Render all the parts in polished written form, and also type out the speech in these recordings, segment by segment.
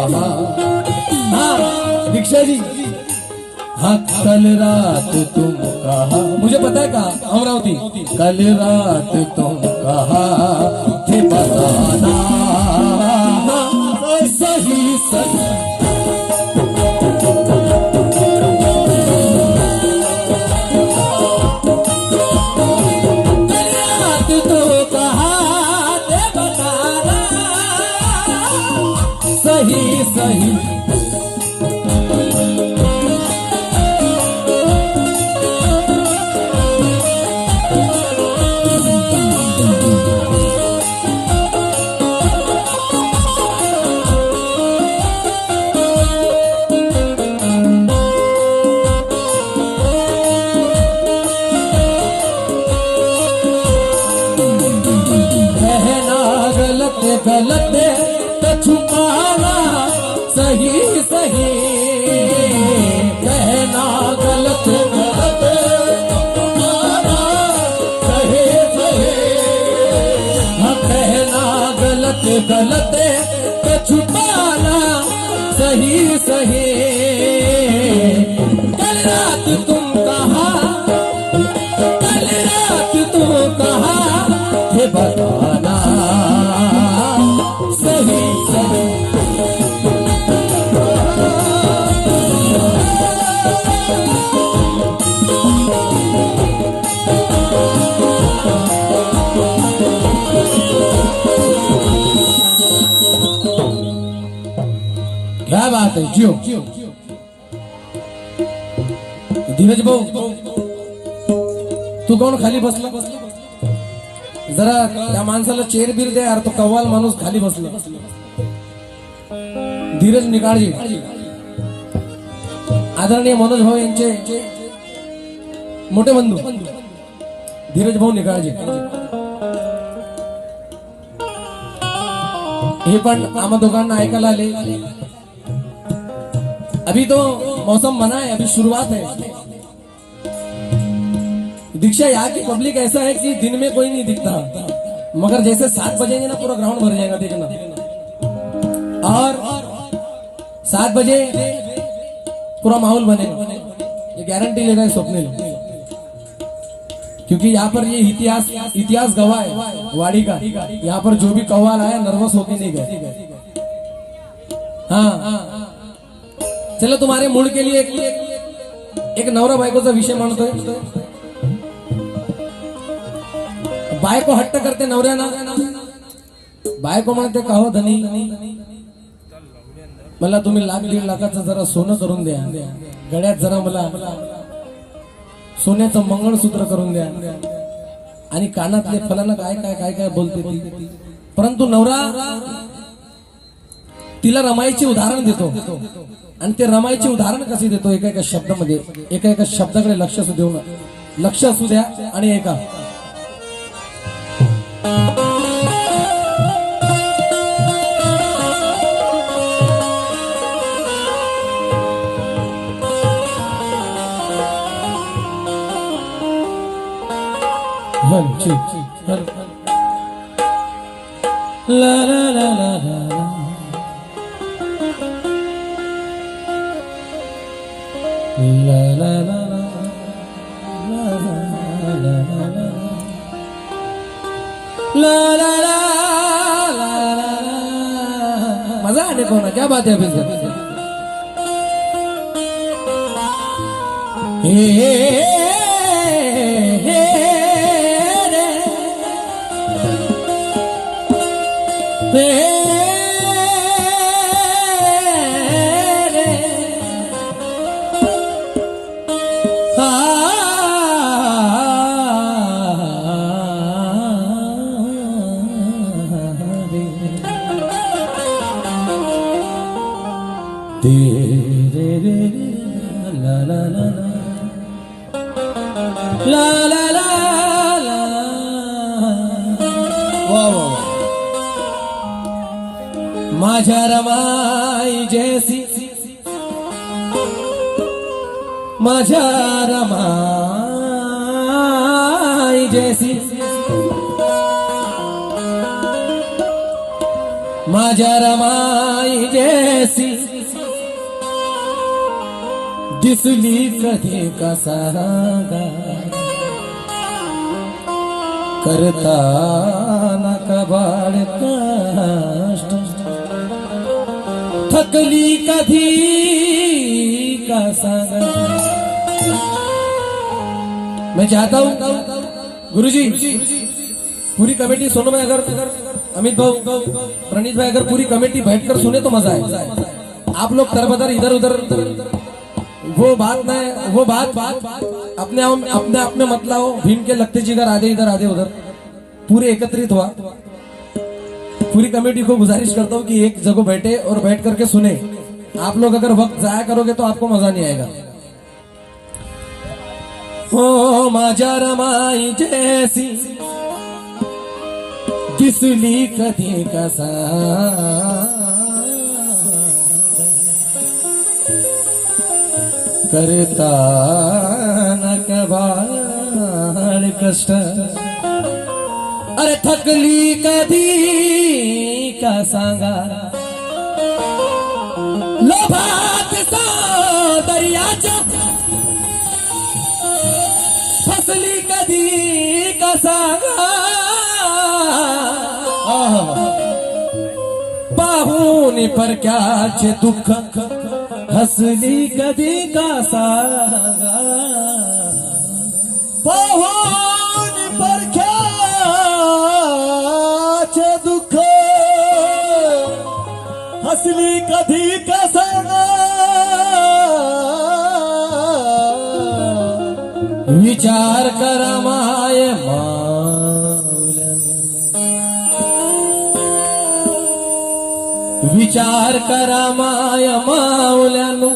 कहा, हाँ दीक्षा जी, हाँ कल रात तुम कहा, मुझे पता है कहा अमरावती, कल रात तुम कहा थे बताना सही सही, सही सही। कहना गलत गलत तो छुपाना सही सही, कहना गलत गलत छुपाना सही सही, हाँ कहना गलत गलत तो छुपाना सही सही। कल रात तुम कहा, कल रात तुम कहा थे बताना सही सही। क्या बात है जियो धीरज भाऊ, तू कोण खाली बसला, जरा त्या माणसाला चेअर बीर दे यार, तो कव्वाल माणूस खाली बसला. धीरज निकाळजी, आदरणीय मनोज भाऊ यांचे मोठे बंधू धीरज भाऊ निकाळजी, हे पण आम्हा दोघांना ऐकायला आले. अभी तो मौसम बना है, अभी शुरुआत है. दीक्षा यहाँ की पब्लिक ऐसा है कि दिन में कोई नहीं दिखता, मगर जैसे 7 बजेंगे ना पूरा ग्राउंड भर जाएगा, देखना. और 7 बजे पूरा माहौल बनेगा, ये गारंटी ले रहा है स्वप्निल, क्योंकि यहाँ पर ये इतिहास गवाह है वाड़ी का. यहाँ पर जो भी कव्वाल आया नर्वस होके नहीं गए. हाँ चलो, तुम्हारे मूड के लिए एक नवरा बायकोचा विषय म्हणतोय. बायको हट्ट करते नवऱ्याना, बायको म्हणते का हो धनी, मला तुम्ही 1,00,000-1.5 लाखाचं जरा सोनं करून द्या, गळ्यात जरा मला सोन्याचं मंगळसूत्र करून द्या, आणि कानातले फलाना काय काय काय काय बोलते ती. परंतु नवरा तिला रमाईचे उदाहरण देतो, आणि ते रमाईचे उदाहरण कसे देतो, एका एका शब्दामध्ये, एका एका शब्दाकडे लक्ष असू द्या आणि ऐका. ला ला ला ला ला ला ला ला ला ला. मजा आने को ना, क्या बात है अभी से. ला ला ला ला ला ला ला. वा वा, माझ्या रमाई जैसी, माझ्या रमाई जैसी, माझ्या रमाई रमाई जैसी दिसली कधी कसागा करता न कबाड कष्ट थकली कधी का सांगा। मैं चाहता हूं गुरुजी पूरी कमेटी सुनो। मैं अगर अमित भाऊ प्रणीत भाई अगर पूरी कमेटी बैठकर सुने तो मजा आए। आप लोग तरबतर इधर उधर वो बात अपने अपने मत लाओ। भीम के लगते जिगर आधे इधर आधे उधर पूरे एकत्रित हुआ। पूरी कमेटी को गुजारिश करता हूं कि एक जगह बैठे और बैठ करके सुने। आप लोग अगर वक्त जाया करोगे तो आपको मजा नहीं आएगा। हो माझ्या रमाई जैसी दिसली कधी कसा करता न कबाड कष्ट अरे थकली कधी का सांगा लोभात दर्याच्या फसली कधी का सांगा पाहून परक्याचे दुःख हसली कधी का सांगा पाहून परक्याचे दुःख हसली कधी का सांगा विचार करा माय माऊल्या विचार करा माय माऊल्यानु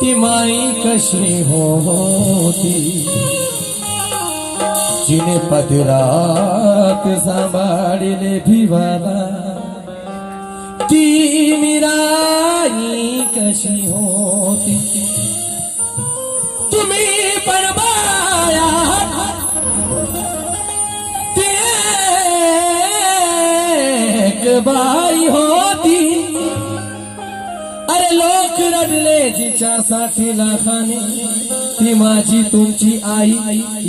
ती माई कशी होती जिने पदरात सांभाळले भिवाला ती मीराई कशी होती तुम्ही पण बाया ती एक बाई होती अरे लोक रडले जिच्यासाठी लाखाने ती माझी तुमची आई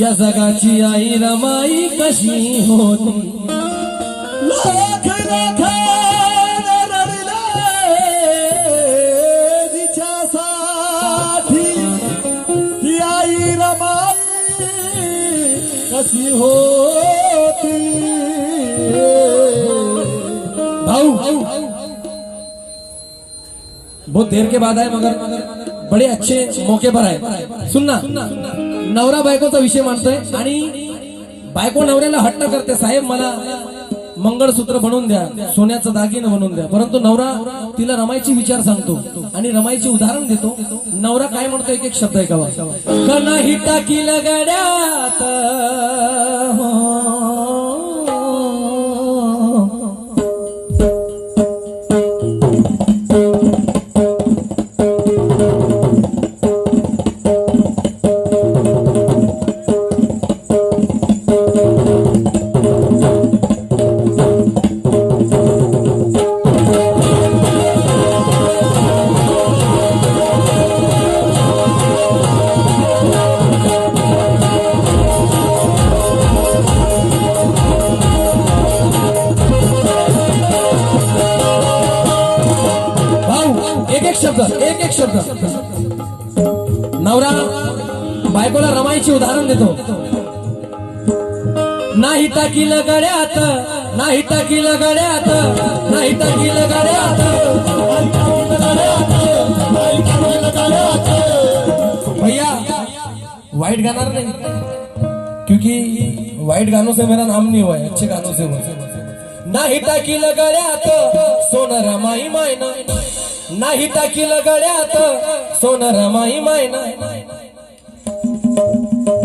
या जगाची आई रमाई कशी होती लाख रडले जिच्यासाठी ही आई रमाई कशी होती भाऊ बहुत देर के बाद आए मगर बड़े अच्छे मौके पर आए। सुनना नवरा बायकोचा विषय मांडतोय आणि बायको नवऱ्याला हट्ट करते साहेब मला मंगळसूत्र बनवून द्या सोन्याचं दागिनं बनवून द्या। परंतु नवरा तिला रमाईची विचार सांगतो आणि रमाईचे उदाहरण देतो। नवरा काय म्हणतो एक एक शब्द ऐकावा का नाही टाकीला गड्यात एक एक शब्द नवरा बायकोला रमाईचे उदाहरण देतो नाही टाकील गड्यात नाही टाकील गड्यात नाही टाकील गड्यात भैया वाइट गाना नहीं क्योंकि वाइट गानों से मेरा नाम नहीं हुआ है अच्छे गानों से हुआ नाही टाकील गड्यात सोनं रमाई मायना नाही टाकील गड्यात सोनं रमाई मायना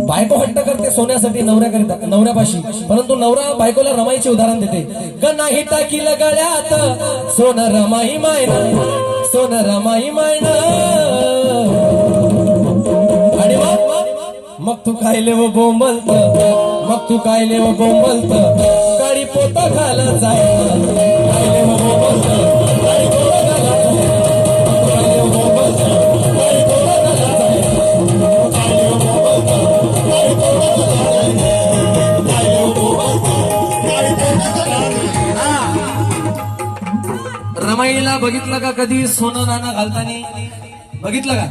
बायको हट्ट करते सोन्यासाठी नवऱ्याकरिता नवऱ्यापाशी परंतु नवरा बायकोला रमाईचे उदाहरण देते ग नाही टाकील गड्यात सोनं रमाई मायना सोनं रमाई मायना आणि मग तू कायले वो बोंबलत मग तू कायले वो बोंबलत काळी पोत घालत जाय कायले मोहब्बत काळी पोत घालत जाय कायले मोहब्बत काळी पोत घालत जाय कायले मोहब्बत काळी पोत घालत जाय कायले मोहब्बत काळी पोत घालत जाय. रमाईला बघितलं का कधी सोनं नाणं घालताना बघितलं का?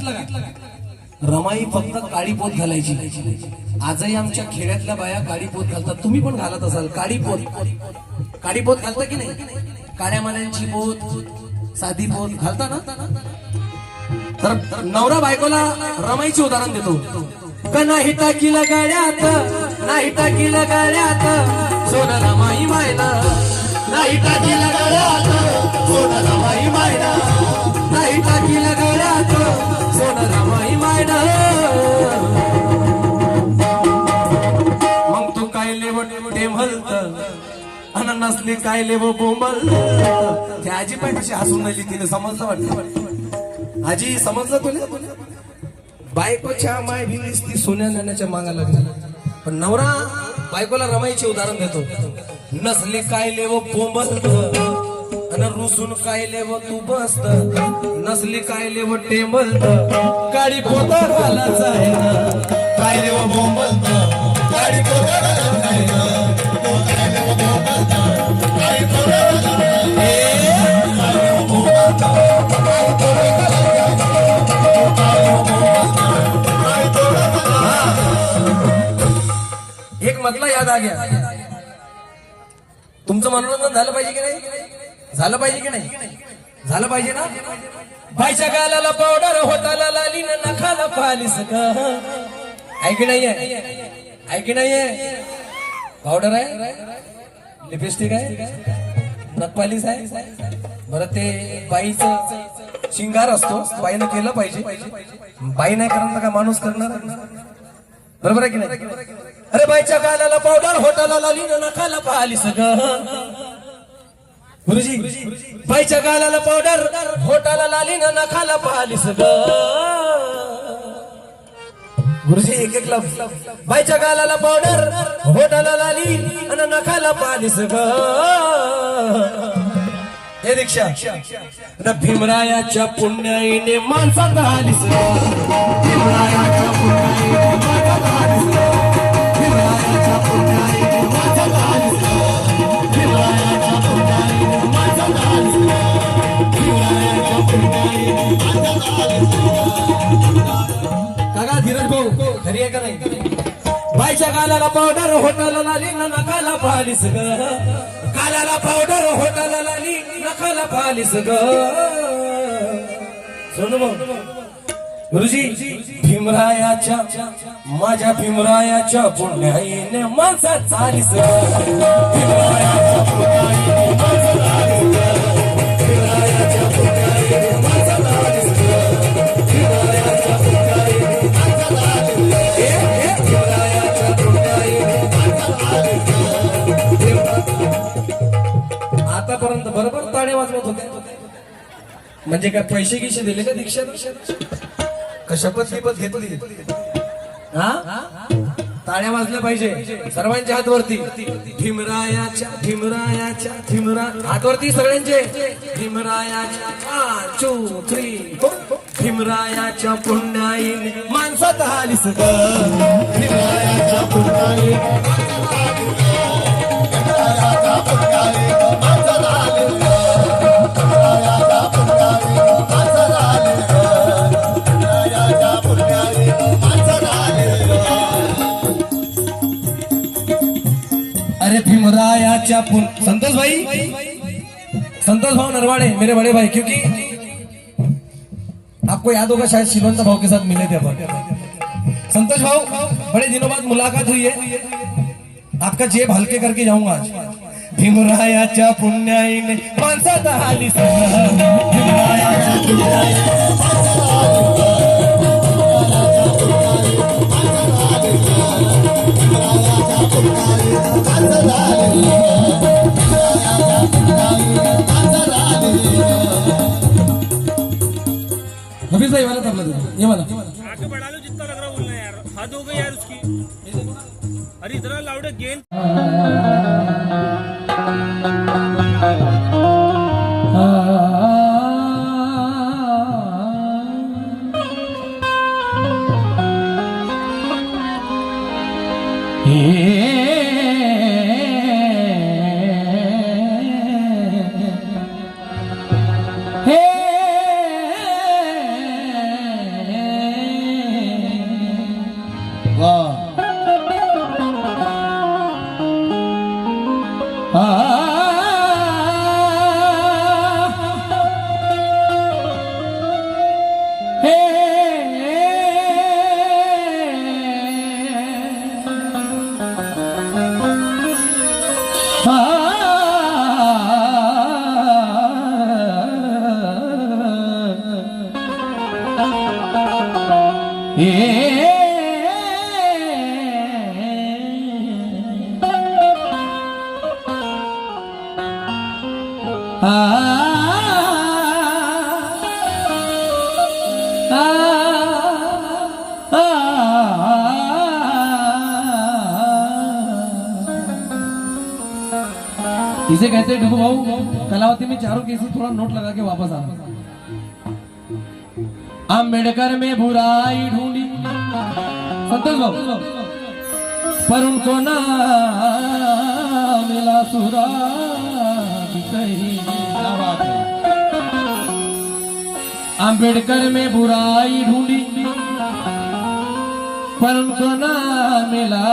रमाई फक्त काळी पोत घालायची. आजही आमच्या खेड्यातल्या बाया काळी पोत घालतात. तुम्ही पण घालत असाल काळी पोत. काळी पोत घालता की नाही? काळ्या मान्यांची पोत साधी पोत घालता ना? तर नवरा बायकोला रमाईचे उदाहरण देतो. का नाही टाकीला गाड्यात नाही टाकीला गाड्यात सोनं रमाई मायला नाही टाकीला गाड्यात सोनं रमाई मायला नाही टाकीला गाड्यात सोनं रमाई मायला. मग तू काय लेव टेमलत अन नसली काय लेव बोंबल. त्या आजी पण कशी हसून राहिली तिने समजलं वाटतं. आजी समजलं तुला? बायकोच्या माय भिलीस ती सोन्या नाण्याच्या मागा लागली. पण नवरा बायकोला रमाईचे उदाहरण देतो. नसली काय लेव बोंबल अन रुसून काय लेव तू बसत नसली काय लेव टेंबल काळी पोत घालायचं आहे ना काय लेव बोंबल काळी पोत घालायचं आहे ना काय लेव बोंबल काळी पोत घालायचं आहे. एक मतला याद आ गया. तुमचं मनोरंजन झालं पाहिजे की नाही? झालं पाहिजे की नाही? झालं पाहिजे ना? बाईच्या गालाला पावडर होताला लाली नखाला पालिस ग. ऐक नाहीये ऐक नाहीये. पावडर आहे लिपस्टिक आहे नखपालीस आहे. बरं ते बाईचं शिंगार असतो. बाईनं केलं पाहिजे. बाई नाही करणार का माणूस करणार? बरोबर आहे की नाही? अरे बाईच्या गालाला पावडर होताला लाली नखाला पालिस ग. गुरुजी बाईच्या गालाला पावडर होटाला लाली नखाला पालिस ग. गुरुजी एक एक लफ. बाईच्या गालाला पावडर होटाला लाली आणि नखाला पालिस ग. हे दीक्षा न भीमरायाच्या पुण्याईने माणसात आलीस ग. भीमरायाच्या पुण्याईने माणसात आलीस ग. भीमरायाच्या पुण्याईने माणसात आलीस ग. भीमरायाच्या पुण्याईने माणसात आलीस ग. भीमरायाच्या पुण्याईने माणसात आलीस ग. काका धीरज भाऊ खरी आहे का नाही? बाईच्या गालाला पावडर होटाला लाली नखाला पालिस ग. गालाला पावडर होटाला लाली नखाला पालिस ग. सोनू भाऊ गुरुजी भीमरायाच्या माझ्या भीमरायाच्या पुण्याईने माणसात आलीस ग. भीमरायाच्या पुण्याईने माणसात आलीस ग. भीमरायाच्या पुण्याईने माणसात आलीस ग. भीमरायाच्या पुण्याईने माणसात आलीस ग. भीमरायाच्या पुण्याईने माणसात आलीस ग. आतापर्यंत बरोबर ताळे वाजवत होते. म्हणजे काय पैसे गिशे दिले का दीक्षा? का शपथ विपत घेतली? हा टाळ्या वाजल्या पाहिजे सर्वांच्या हातवरती. भीमरायाच्या भीमरायाच्या भीमरा हातवरती सगळ्यांचे. भीमरायाच्या 1 2 3 भीमरायाच्या पुण्याईने माणसात आलीस ग. भीमरायाच्या पुण्याईने भीमरायाच्या पुण्याईने माणसात आलीस ग. भीमरायाच्या पुण्याईने माणसात आलीस ग. भीमरायाच्या पुण्याईने माणसात आलीस ग. अरे भीमरायाच्या संतोष भाई, संतोष भाव नरवाड़े मेरे बड़े भाई, क्योंकि आपको याद होगा शायद शिवंत भाव के साथ मिले थे अपन। संतोष भाव बड़े दिनों बाद मुलाकात हुई है, आपका जेब हल्के करके जाऊंगा आज। भीमरायाच्या पुण्याईने माणसात आलीस ग. भीमरायाच्या पुण्याईने माणसात आलीस ग. भीमरायाच्या पुण्याईने माणसात आलीस ग. हफीज भाई वाला तबला दे, ये वाला आगे बढ़ा लो जितना लग रहा बोलना यार, हद हो गई यार उसकी। अरे इतना लाउड है गेन इसे कहते हैं डुबू भाऊ कलावती में चारों केसी थोड़ा नोट लगा के वापस आ। अम्बेडकर में बुराई ढूंढी संतोष भाऊ पर उनको ना मिला सुराग कहीं। क्या बात है। अम्बेडकर में बुराई ढूंढी पर उनको ना मिला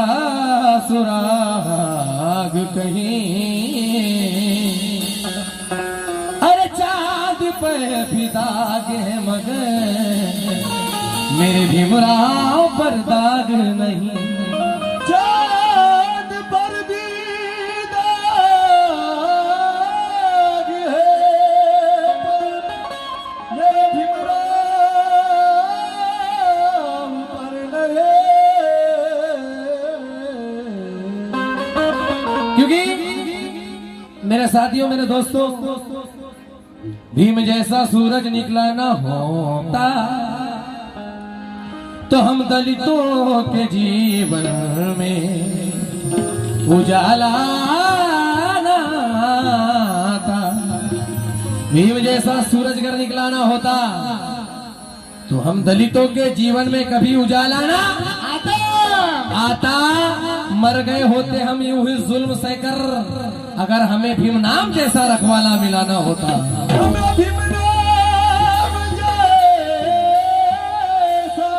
सुराग कहीं। अरे चांद पे भी दाग है मगर मेरे भीमराव पर दाग नहीं। चांद पर भी दाग है मेरे भीमराव पर नहीं। क्योंकि मेरे साथियों मेरे दोस्तों भीम जैसा सूरज निकला ना होता तो हम दलितों के जीवन में उजाला ना आता। भीम जैसा सूरज अगर निकला ना होता तो हम दलितों के जीवन में कभी उजाला ना आता। मर गए होते हम यूं ही जुल्म सहकर अगर हमें भीम नाम जैसा रखवाला मिला ना होता। भीम नाम जैसा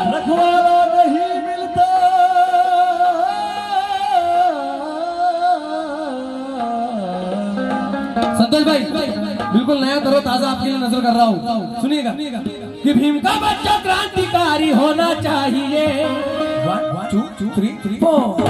रखवाला नहीं मिलता। संतोष भाई बिल्कुल नया तरो ताजा आपके लिए नजर कर रहा हूँ। सुनिएगा कि भीम का बच्चा क्रांतिकारी होना चाहिए। 1 2 3 4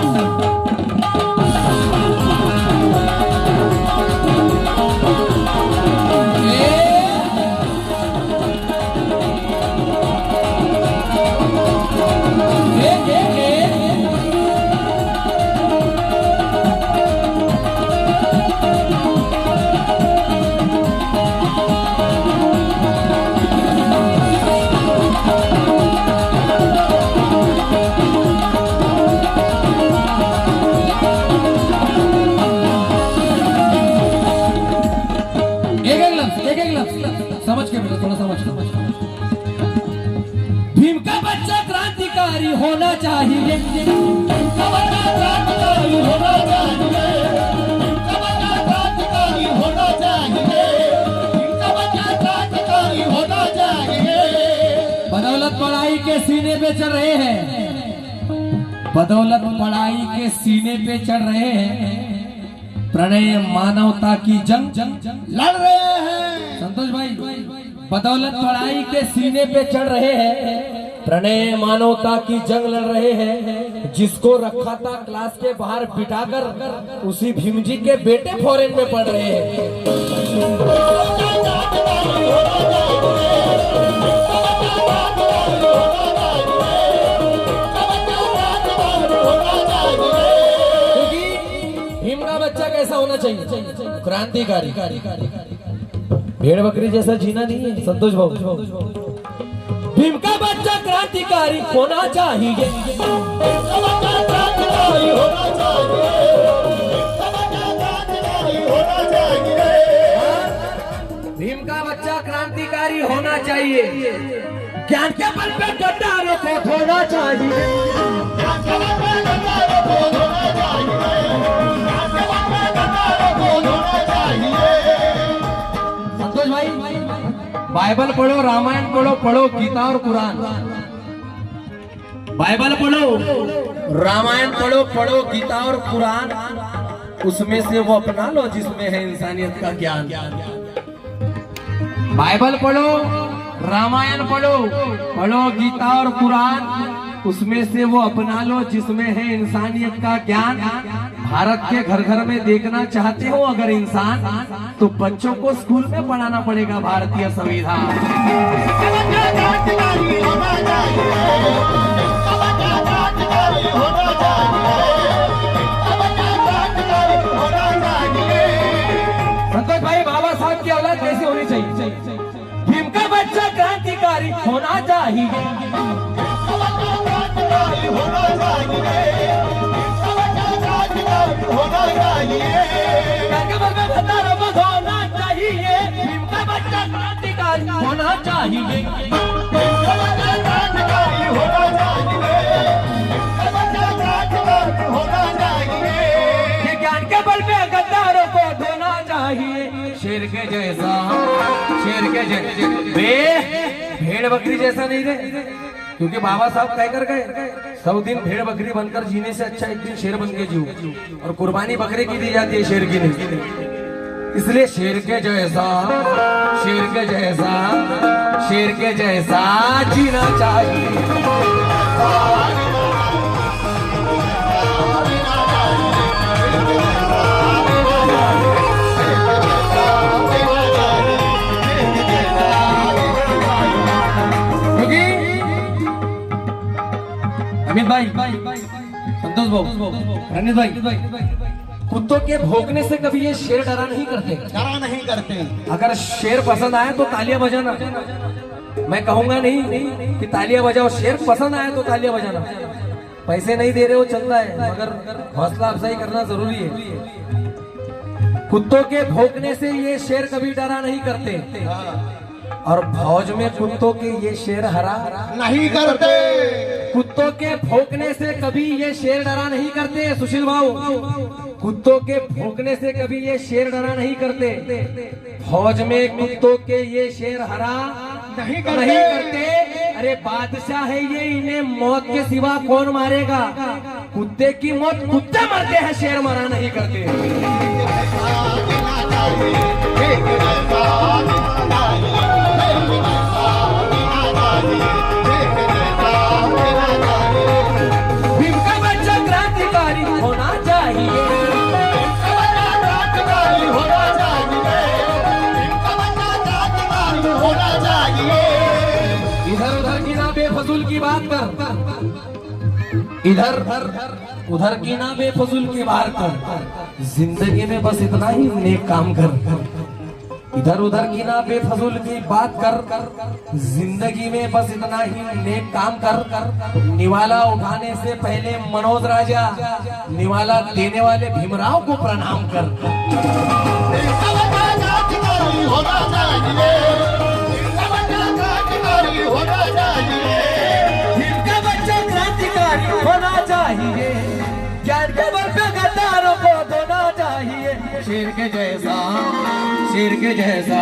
समझ के बेटा थोड़ा समझ। भीम का बच्चा क्रांतिकारी होना चाहिए। भीम का बच्चा क्रांतिकारी होना चाहिए। भीम का बच्चा क्रांतिकारी होना चाहिए। भीम का बच्चा क्रांतिकारी होना चाहिए। बदौलत पढ़ाई के सीने पे चढ़ रहे हैं। बदौलत पढ़ाई के सीने पे चढ़ रहे हैं। प्रणय मानवता की जंग लड़ रहे हैं। संतोष भाई बदौलत पढ़ाई के सीने पे चढ़ रहे हैं। प्रणय मानवता की जंग लड़ रहे हैं। जिसको रखा था क्लास के बाहर बिठाकर उसी भीम जी के बेटे फॉरेन में पढ़ रहे हैं। बच्चा कैसा होना चाहिए? क्रांतिकारी। भेड़ बकरी जैसा जीना नहीं है संतोष भाऊ। भीम का बच्चा क्रांतिकारी होना चाहिए। इनका बच्चा क्रांतिकारी होना चाहिए, इनका बच्चा क्रांतिकारी होना चाहिए। भीम का बच्चा क्रांतिकारी होना चाहिए, ज्ञान के बल पे गद्दारों को धोना चाहिए। ज्ञान के बल पे गद्दारों को धोना चाहिए, ज्ञान के बल पे गद्दारों को धोना चाहिए। संतोष भाई, बाइबल पढ़ो, रामायण पढ़ो, पढ़ो गीता और कुरान। बाइबल पढ़ो, रामायण पढ़ो, पढ़ो गीता और कुरान, उसमें से वो अपना लो जिसमें है इंसानियत का ज्ञान। बाइबल पढ़ो, रामायण पढ़ो, पढ़ो गीता और कुरान, उसमें से वो अपना लो जिसमें है इंसानियत का ज्ञान। भारत के घर घर में देखना चाहते हो अगर इंसान, तो बच्चों को स्कूल में पढ़ाना पड़ेगा भारतीय संविधान। इनका बच्चा क्रांतिकारी होना चाहिए, इनका बच्चा क्रांतिकारी होना चाहिए, इनका बच्चा क्रांतिकारी होना चाहिए। संतोष भाई, बाबा साहब की औलाद कैसी होनी चाहिए? भीम का बच्चा क्रांतिकारी होना चाहिए, इनका बच्चा क्रांतिकारी होना चाहिए, इनका बच्चा क्रांतिकारी होना चाहिए। ज्ञान के बल पे गद्दारों को धोना चाहिए। भीम का बच्चा क्रांतिकारी होना चाहिए, इनका बच्चा क्रांतिकारी होना चाहिए, इनका बच्चा क्रांतिकारी होना चाहिए। ये ज्ञान के बल पे गद्दारों को धोना चाहिए। शेर के जैसा, शेर के जैसे भेड़ बकरी जैसा नहीं थे, क्योंकि बाबा साहब कह कर गए 100 दिन भेड़ बकरी बनकर जीने से अच्छा एक दिन शेर बन के जियो। और कुर्बानी बकरे की दी जाती है, शेर की नहीं। इसलिए शेर के जैसा, शेर के जैसा, शेर के जैसा जीना चाहिए। अमित भाई, संतोष भाई, रणनीत भाई, कुत्तों के भौंकने से कभी ये शेर डरा नहीं करते। डरा नहीं करते। अगर शेर पसंद आए तो तालियां बजाना। मैं कहूंगा नहीं कि तालियां बजाओ, शेर पसंद आए तो तालियां बजाना। पैसे नहीं दे रहे हो चलता है, मगर हौसला अफजाई करना जरूरी है। कुत्तों के भौंकने से ये शेर कभी डरा नहीं करते, और फौज में कुत्तों के ये शेर हरा नहीं करते। कुत्तों के भौंकने से कभी ये शेर डरा नहीं करते। सुशील भाऊ, कुत्तों के भौंकने से कभी ये शेर डरा नहीं करते। फौज में कुत्तों के ये शेर हरा नहीं करते। अरे बादशाह है ये, इन्हें मौत के सिवा कौन मारेगा। कुत्ते की मौत कुत्ते मरते हैं, शेर मरा नहीं करते। भीम का बच्चा क्रांतिकारी होना चाहिए, इनका बच्चा क्रांतिकारी होना चाहिए, इनका बच्चा क्रांतिकारी होना चाहिए। इधर उधर की ना बेफजूल की बात कर, इधर उधर की ना बेफजूल की बात कर, जिंदगी में बस इतना ही नेक काम कर। इधर उधर की ना बेफजूल की बात कर, जिंदगी में बस इतना ही नेक काम कर। निवाला उठाने से पहले मनोज राजा, निवाला देने वाले भीमराव को प्रणाम कर। इनका बच्चा क्रांतिकारी होना चाहिए, इनका बच्चा क्रांतिकारी होना चाहिए। इनका बच्चा क्रांतिकारी होना चाहिए, ज्ञान के बल पे गद्दारों को धोना चाहिए। शेर के जैसा, शेर के जैसा।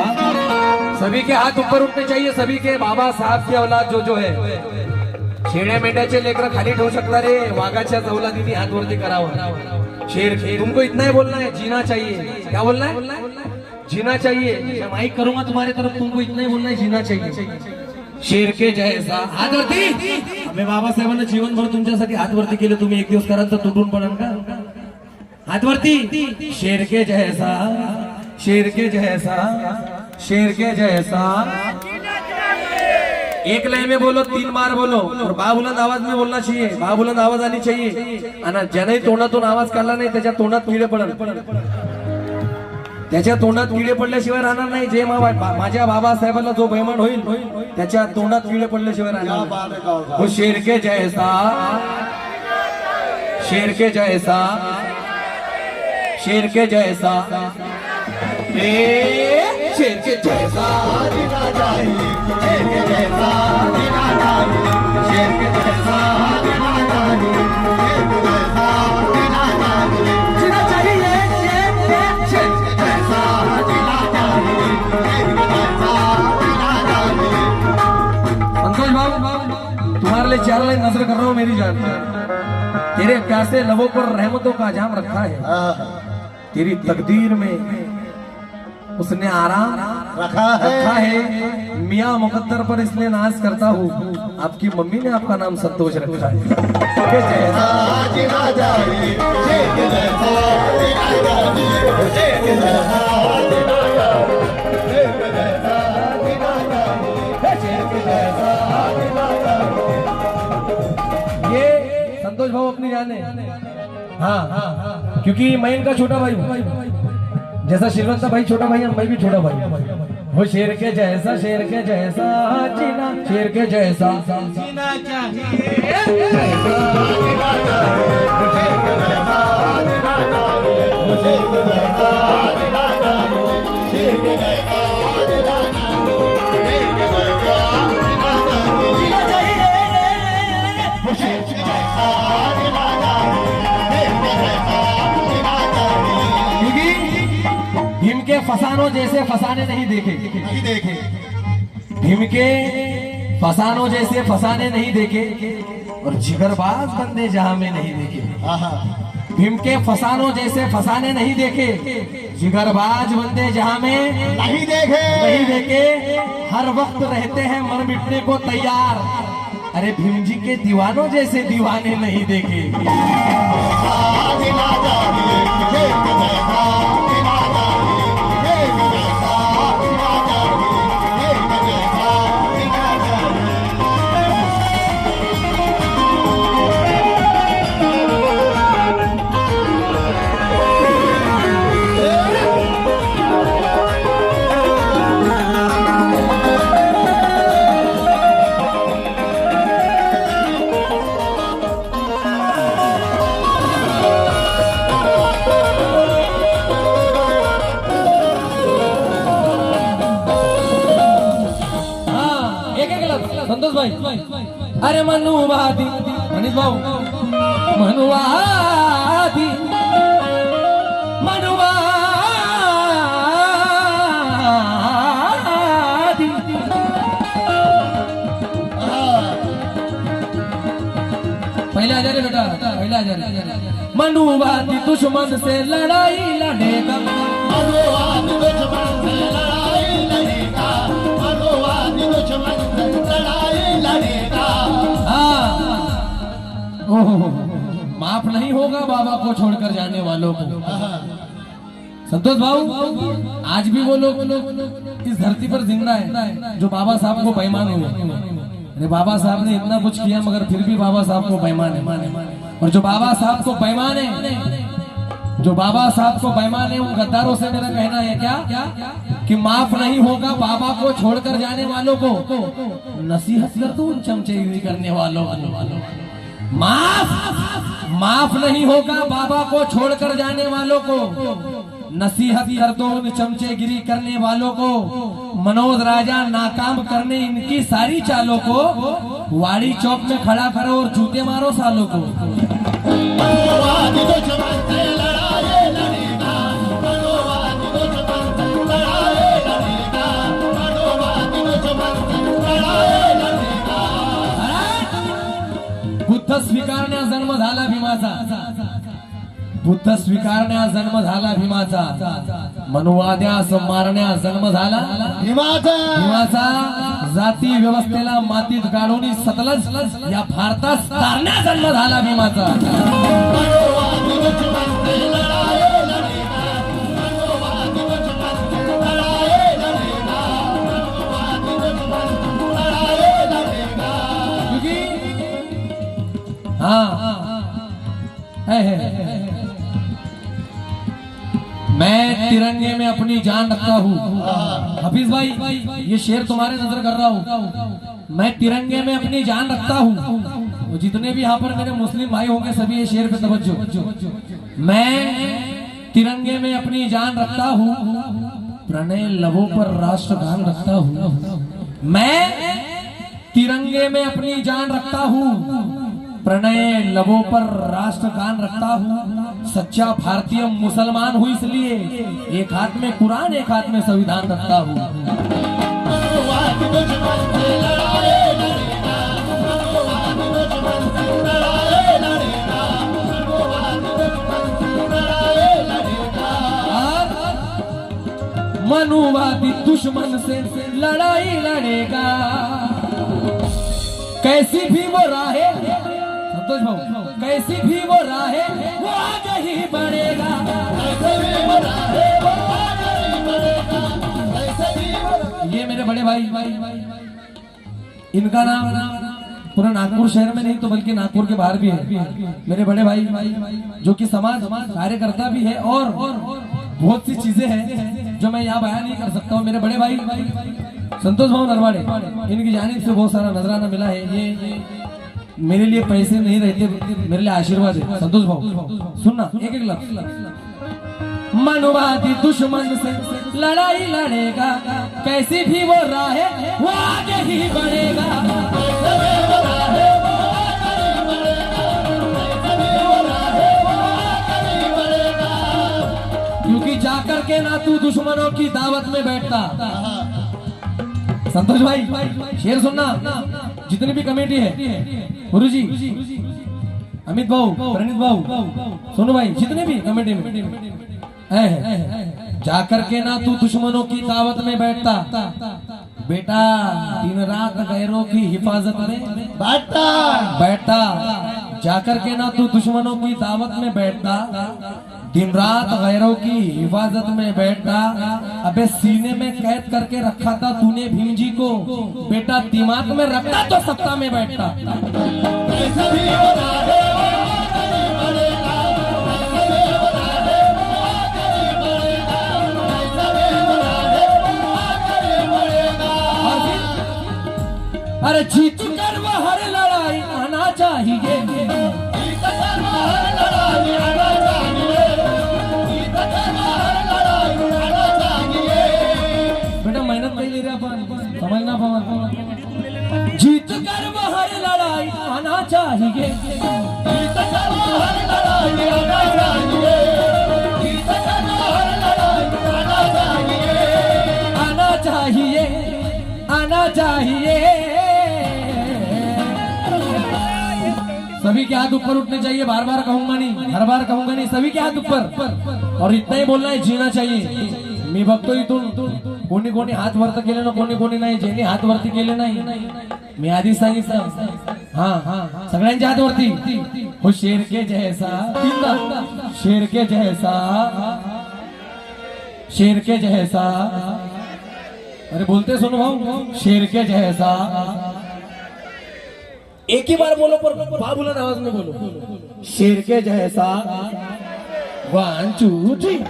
सभी के हाथ ऊपर उठने चाहिए, सभी के। बाबा साहब की औलाद जो है, शेळे मेंढ्याचे लेकर खाली ठेवू शकता रे, वाघाच्या औलादीने हाथ वरती करावा। शेर, तुमको इतना ही बोलना है, जीना चाहिए। क्या बोलना है? जीना चाहिए। मैं माइक करूंगा तुम्हारी तरफ, तुमको इतना ही बोलना है, जीना चाहिए। शेर के जैसा। हात वरती। आम्ही बाबासाहेबांना जीवनभर तुमच्यासाठी हात वरती केले, तुम्ही एक दिवस कराल तर तुटून पडाल का? हात वरती। शेर के जैसा, शेर के जैसा, शेर के जैसा। एक लाइन में बोलो, 3 बार बोलो, और बाबुलंद आवाज में बोलना चाहिए। बाबुलंद आवाज आनी चाहिए, आणि ज्याने तोंडातून आवाज काढला नाही त्याच्या तोंडात किडे पडल। त्याच्या तोंडात किडे पडल्याशिवाय राहणार नाही. जे माझ्या बाबासाहेबांना जो बैमान होईल त्याच्या तोंडात किडे पडल्याशिवाय राहणार नाही. वो शेर के जैसा, शेर के जैसा, शेर के जैसा, शेर के जैसा जीना चाहिए, शेर के जैसा जीना चाहिए, शेर के जैसा जीना चाहिए, शेर के जैसा जीना चाहिए, जीना चाहिए, शेर के जैसा जीना चाहिए, शेर के जैसा जीना चाहिए. संतोष बाबू, तुम्हारे लिए 4 लाइन नजर कर रहा हूँ मेरी जान. तेरे प्यासे लबों पर रहमतों का जाम रखा है. तेरी तकदीर में उसने आराम रखा है. मियाँ मुकद्दर पर इसलिए नाज करता हूँ. आपकी मम्मी ने आपका नाम संतोष रखा है. जैसा जीना चाहिए, शेर के जैसा जीना चाहिए, शेर के जैसा जीना चाहिए, शेर के जैसा जीना चाहिए, शेर के जैसा जीना चाहिए. ये संतोष भाव अपनी जाने. हाँ, क्योंकि मैं इनका छोटा भाई हूँ. जैसा शिवंत भाई छोटा भाई, मैं भी छोटा भाई. वो शेर के जैसा, शेर के जैसा जीना, शेर के जैसा जीना चाहिए, भीम के फसानों जैसे फसाने नहीं देखे, नहीं देखे. भीम के फसानों जैसे फसाने नहीं देखे और जिगरबाज बंदे जहां में नहीं देखे. भीम के फसानों जैसे फसाने नहीं देखे, जिगरबाज बंदे जहां में नहीं देखे, नहीं देखे. हर वक्त रहते हैं मर मिटने को तैयार. अरे भीम जी के दीवानों जैसे दीवाने नहीं देखे. संतोष भाई, अरे मनुवादी मनीष भाऊ, मनुवादी मनुवादी पहले आ जा रे बेटा, पहले आ जा रे. मनुवादी दुश्मन से लड़ाई लड़ेगा, मनुवादी दुश्मन से लड़ाई लड़ेगा, मनुवादी दुश्मन से लड़ाई लड़ेगा. माफ नहीं होगा बाबा को छोड़कर जाने वालों को. संतोष भाऊ, आज भी वो लोग इस धरती पर जिंदा है जो बाबा साहब को बेईमान हुए. अरे बाबा साहब ने इतना कुछ किया मगर फिर भी बाबा साहब को बेईमान है. और जो बाबा साहब को बेईमान है, जो बाबा साहब को बेईमान है, उन गद्दारों से मेरा कहना है क्या कि माफ नहीं होगा बाबा को छोड़कर जाने वालों को. नसीहत कर दो उन चमचेगिरी करने वालों. माफ नहीं होगा बाबा को छोड़कर जाने वालों को. नसीहत कर दो उन चमचेगिरी करने वालों को. मनोज राजा नाकाम करने इनकी सारी चालों को. वाड़ी चौक में खड़ा करो और जूते मारो सालों को. मनुवादी दुश्मन से लड़ाई लड़ेगा, मनुवादी दुश्मन से लड़ाई लड़ेगा, मनुवादी दुश्मन से लड़ाई लड़ेगा. बुद्ध स्वीकारण्या जन्म झाला भीमाचा, बुद्ध स्वीकारण्या जन्म झाला भीमाचा. मनुवाद्यास मारण्या जन्म झाला भीमाचा. जाती व्यवस्थेला मातीत गाडून सतलज या भारतात तारण्या जन्म झाला भीमाचा. मनुवादी दुश्मन से लड़ाई लड़ेगा, मनुवादी दुश्मन से लड़ाई लड़ेगा, मनुवादी दुश्मन से लड़ाई लड़ेगा. हाँ है. मैं तिरंगे में अपनी जान रखता हूँ। हाफिज भाई, ये शेर तुम्हारे नजर कर रहा हूँ। मैं तिरंगे में अपनी जान रखता हूँ। जितने भी यहाँ पर मेरे मुस्लिम भाई होंगे सभी ये शेर पे तवज्जो। मैं तिरंगे में अपनी जान रखता हूँ, प्रणय लबों पर राष्ट्रगान रखता हूँ। मैं तिरंगे में अपनी जान रखता हूँ, प्रणय लबों पर राष्ट्रगान रखता हूँ। सच्चा भारतीय मुसलमान हूँ, इसलिए एक हाथ में कुरान एक हाथ में संविधान रखता हूँ। मनुवाद दुश्मन से लड़ाए लड़ेगा, मनुवाद दुश्मन से लड़ाए लड़ेगा, मनुवाद दुश्मन से लड़ाए लड़ेगा। मनुवादी दुश्मन से लड़ाई लड़ेगा, कैसी भी वो राहे, संतोष भाऊ, कैसी भी वो राहे वो आगे ही बढ़ेगा। ऐसे भी वो राहे वो आगे ही बढ़ेगा, ऐसे भी वो। ये मेरे बड़े भाई, इनका नाम पूरा नागपुर शहर में नहीं तो बल्कि नागपुर के बाहर भी है। मेरे बड़े भाई जो कि समाज कार्यकर्ता भी है और बहुत सी चीजें हैं जो मैं यहाँ बयान नहीं कर सकता हूँ। मेरे बड़े भाई संतोष भाऊ नरवाड़े, इनकी जानिब से बहुत सारा नजराना मिला है। ये मेरे लिए पैसे नहीं रहते, मेरे लिए आशीर्वाद है। संतोष भाऊ सुनना एक एक लफ्ज। मनुवादी दुश्मन से लड़ाई लड़ेगा, कैसी भी वो राह वो आगे ही बढ़ेगा। ऐसे भी वो राहे वो आगे ही बढ़ेगा, ऐसे भी वो राहे वो आगे ही बढ़ेगा। क्योंकि जाकर के ना तू दुश्मनों की दावत में बैठता। संतोष भाई शेर सुनना, जितनी भी कमेटी है, गुरुजी, अमित भाऊ, प्रणीत भाऊ, सोनू भाई, जितने भी कमेटी में है, जाकर के ना तू दुश्मनों की दावत में बैठता, बेटा दिन रात गैरों की हिफाजत में बैठता। जाकर के ना तू दुश्मनों की दावत में बैठता, दिन रात गैरों की हिफाजत में बैठता। अबे सीने में कैद करके रखा था तूने भीम जी को, बेटा दिमाग में रखता तो सत्ता में बैठता। ऐसे भी वो राहे वो आगे ही बढ़ेगा, ऐसे भी वो राहे वो आगे ही बढ़ेगा, ऐसे भी वो राहे वो आगे ही बढ़ेगा। और फिर अरे जीत कर वो हर लड़ाई आना चाहिए। जीत कर हर लड़ाई आना चाहिए, जीत कर हर लड़ाई आना चाहिए। बेटा मेहनत नहीं ले रहे अपन, समझना पवन। जीत कर वो हर लड़ाई आना चाहिए। जीत कर हर लड़ाई आना चाहिए, जीत कर हर लड़ाई आना चाहिए। आना चाहिए, आना चाहिए। सभी के हाथ ऊपर उठने चाहिए, बार बार कहूंगा नहीं, हर बार कहूंगा नहीं, सभी के हाथ ऊपर। और इतना ही बोलना है, जीना चाहिए। मी बघतो इथून कोणी कोणी हात वरती केले ना, कोणी कोणी नाही, ज्यांनी हात वरती केले नाही मी आधी सांगितलं, हाँ सगळ्यांच्या हात वरती हो। शेर के जैसा, शेर के जैसा, शेर के जैसा, अरे बोलते सुनो भाऊ, शेर के जैसा। एक ही बार बोलो पर बाबुलन आवाज में बोलो, शेर के जैसा। 1 2 3